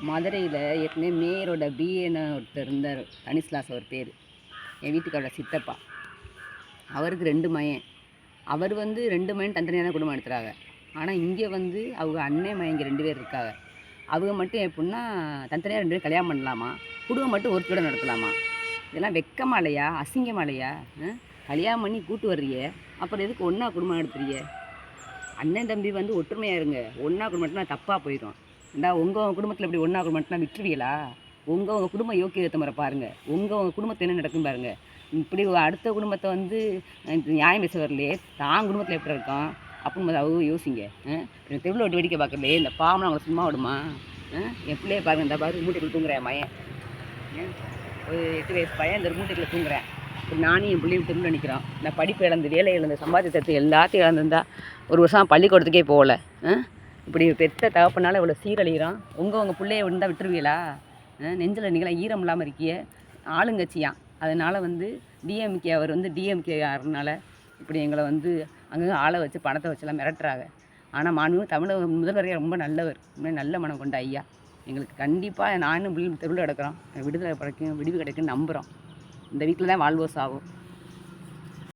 மதுரையில் ஏற்கனவே மேயரோட பிஏன்னு ஒருத்தர் இருந்தார், தனிஸ்லாஸ் அவர் பேர். என் வீட்டுக்காரோட சித்தப்பா. அவருக்கு 2 மகன். அவர் 2 மகன் தனித்தனியாக தான் குடும்பம் நடத்துகிறாங்க. ஆனால் இங்கே அவங்க அண்ணன் மகன் இங்கே 2 பேர் இருக்காங்க. அவங்க மட்டும் எப்படின்னா தனித்தனியாக 2 பேரும் கல்யாணம் பண்ணலாமா, குடும்பம் மட்டும் ஒருத்தரோட நடத்தலாமா? இதெல்லாம் வெக்கமா இல்லையா, அசிங்கமா இல்லையா? கல்யாணம் பண்ணி கூட்டு வர்றிய, அப்புறம் எதுக்கு ஒன்றா குடும்பம் நடத்துறிய? அண்ணன் தம்பி ஒற்றுமையாக இருங்க. ஒன்றா குடும்பம்னா தப்பாக போயிடும். உங்கள் குடும்பத்தில் இப்படி ஒன்றா குடும்பம்னா விட்டுருவீங்களா? உங்கள் குடும்ப யோக்கியத்தை முறை பாருங்கள். உங்கள் குடும்பத்தில் என்ன நடக்கும் பாருங்கள். இப்படி அடுத்த குடும்பத்தை நியாயம் பேச வரலையே, தான் குடும்பத்தில் எப்படி இருக்கோம் அப்படின்னு அவங்க யோசிங்க. தெருவில் விட்டு வேடிக்கை பார்க்கலையே, இந்த பாவம்லாம் அவங்களை சும்மா விடுமா? என் பிள்ளைய பாருங்கள், இந்த பாரு மூட்டைக்குள்ள தூங்குறேன் மயன், ஒரு 8 வயசு பையன் இந்த மூட்டைக்குள்ள தூங்குறேன். நானும் என் பிள்ளையும் தெருவில் நிற்கிறோம். இந்த படிப்பு இழந்து, வேலை இழந்து, சம்பாதிச்சத்தை எல்லாத்தையும் இழந்துருந்தா 1 வருஷம் பள்ளிக்கூடத்துக்கே போகல. இப்படி பெத்த தகப்பனால இவ்வளோ சீரழிகிறான். உங்கள் பிள்ளைய விழுந்தால் விட்டுருவீங்களா? நெஞ்சில் நீங்களாம் ஈரம் இல்லாமல் இருக்கிய ஆளுங்கட்சியான். அதனால் டிஎம்கே அவர் டிஎம்கே ஆகிறதுனால இப்படி எங்களை அங்கங்கே ஆளை வச்சு பணத்தை வச்செல்லாம் மிரட்டுறாங்க. ஆனால் மாண்புமிகு தமிழக முதல்வரையே ரொம்ப நல்லவர், நல்ல மனம் கொண்ட ஐயா. எங்களுக்கு கண்டிப்பாக நானும் தெருவில் கிடக்கிறோம், விடுதலை கிடைக்கும், விடிவு கிடைக்குன்னு நம்புகிறோம். இந்த வீட்டில் தான் வாழ்வோ சாவும்.